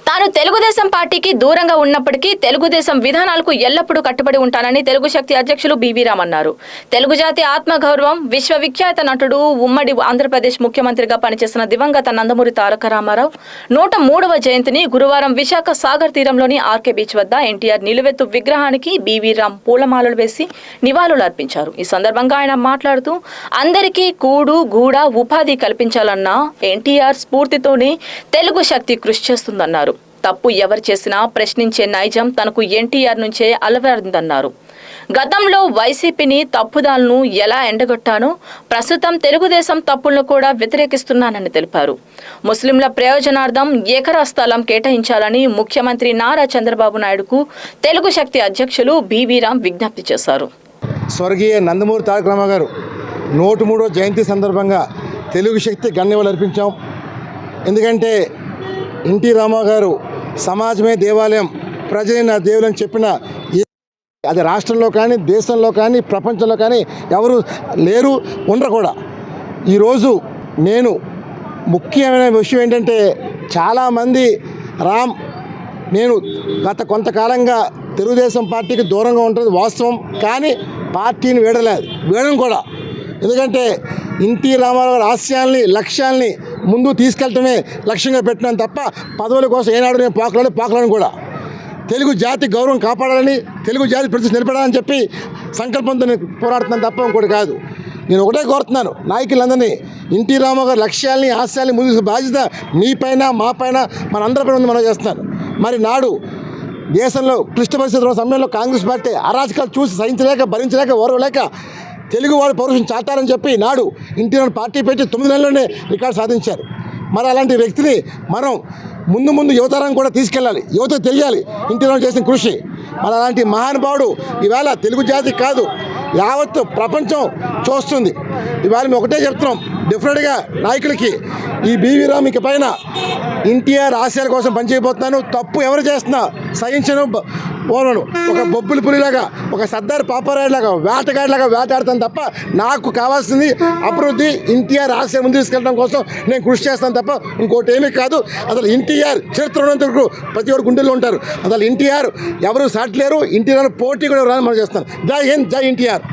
తాను తెలుగుదేశం పార్టీకి దూరంగా ఉన్నప్పటికీ తెలుగుదేశం విధానాలకు ఎల్లప్పుడూ కట్టుబడి ఉంటానని తెలుగు శక్తి అధ్యక్షులు బివి రామ్ అన్నారు. తెలుగు జాతి ఆత్మగౌరవం, విశ్వవిఖ్యాత నటుడు, ఉమ్మడి ఆంధ్రప్రదేశ్ ముఖ్యమంత్రిగా పనిచేసిన దివంగత నందమూరి తారక రామారావు 103వ జయంతిని గురువారం విశాఖ సాగర్ తీరంలోని ఆర్కే బీచ్ వద్ద ఎన్టీఆర్ నిలువెత్తు విగ్రహానికి బివి రామ్ పూలమాలలు వేసి నివాళులు అర్పించారు. ఈ సందర్భంగా ఆయన మాట్లాడుతూ అందరికీ కూడు గూడ ఉపాధి కల్పించాలన్న ఎన్టీఆర్ స్ఫూర్తితోనే తెలుగు శక్తి కృషి చేస్తుందన్నారు. తప్పు ఎవరు చేసినా ప్రశ్నించే నైజం తనకు ఎన్టీఆర్ నుంచే అలవరిందన్నారు. గతంలో వైసీపీని తప్పుదాలను ఎలా ఎండగొట్టానో ప్రస్తుతం తెలుగుదేశం తప్పులను కూడా వ్యతిరేకిస్తున్నానని తెలిపారు. ముస్లింల ప్రయోజనార్థం ఎకరా స్థలం కేటాయించాలని ముఖ్యమంత్రి నారా చంద్రబాబు నాయుడుకు తెలుగు శక్తి అధ్యక్షులు బివి రామ్ విజ్ఞప్తి చేశారు. స్వర్గీయ నందమూరి తారక రామారావు గారు 103వ జయంతి సందర్భంగా తెలుగు శక్తి గణ్యవాళులు అర్పించాం. ఎందుకంటే ఎన్టీ రామారావు గారు సమాజమే దేవాలయం, ప్రజలే నా దేవులని చెప్పిన అది రాష్ట్రంలో కానీ, దేశంలో కానీ, ప్రపంచంలో కానీ ఎవరు లేరు, ఉండరు కూడా. ఈరోజు నేను ముఖ్యమైన విషయం ఏంటంటే, చాలామంది నేను గత కొంతకాలంగా తెలుగుదేశం పార్టీకి దూరంగా ఉంటుంది వాస్తవం, కానీ పార్టీని వీడడం కూడా. ఎందుకంటే ఎన్టీ రామారావు గారి ఆశయాల్ని, లక్ష్యాల్ని ముందు తీసుకెళ్ళటమే లక్ష్యంగా పెట్టినాను తప్ప పదవుల కోసం ఏనాడు నేను పోకలను కూడా. తెలుగు జాతి గౌరవం కాపాడాలని, తెలుగు జాతి ప్రతిష్ట నిలబడాలని చెప్పి సంకల్పంతో నేను పోరాడుతున్నాను తప్ప ఇంకోటి కాదు. నేను ఒకటే కోరుతున్నాను నాయకులందరినీ, ఎన్టీ రామారావు గారి లక్ష్యాల్ని, ఆశయాల్ని ముందు బాధ్యత మీపైన, మాపైన, మనందరిపైన ఉంది మనం చేస్తున్నాను. మరి నాడు దేశంలో క్లిష్ట పరిస్థితుల సమయంలో కాంగ్రెస్ పార్టీ అరాచకాలు చూసి సహించలేక, భరించలేక, ఓర్వలేక తెలుగు వారి పౌరుషం చాటారని చెప్పి నాడు ఎన్టీఆర్ పార్టీ పెట్టి 9 నెలల్లోనే రికార్డు సాధించారు. మరి అలాంటి వ్యక్తిని మనం ముందు యువతరం కూడా తీసుకెళ్ళాలి, యువతకు తెలియాలి ఎన్టీఆర్ చేసిన కృషి. మరి అలాంటి మహానుభావుడు ఈవేళ తెలుగు జాతి కాదు యావత్తు ప్రపంచం చూస్తుంది. ఇవాళ మేము ఒకటే చెప్తున్నాం డెఫినెట్గా నాయకులకి, ఈ బివి రామ్ ఇక పైన ఎన్టీఆర్ ఆశయాల కోసం పనిచేయబోతున్నాను. తప్పు ఎవరు చేస్తున్నా సహించను, ఓనను. ఒక బొబ్బుల పులిలాగా, ఒక సర్దార్ పాపారాయులాగా, వేటగాడిలాగా వేటాడతాను తప్ప నాకు కావాల్సింది అభివృద్ధి, ఎన్టీఆర్ ఆశయం ముందు తీసుకెళ్ళడం కోసం నేను కృషి చేస్తాను తప్ప ఇంకోటి ఏమీ కాదు. అసలు ఎన్టీఆర్ చరిత్ర ఉన్నంత వరకు ప్రతి ఒక్కరు గుండెల్లో ఉంటారు. అసలు ఎన్టీఆర్ ఎవరు సాటలేరు, ఎన్టీఆర్ పోటీ కూడా రాని మనం చేస్తాను. జై హింద్, జై ఎన్టీఆర్.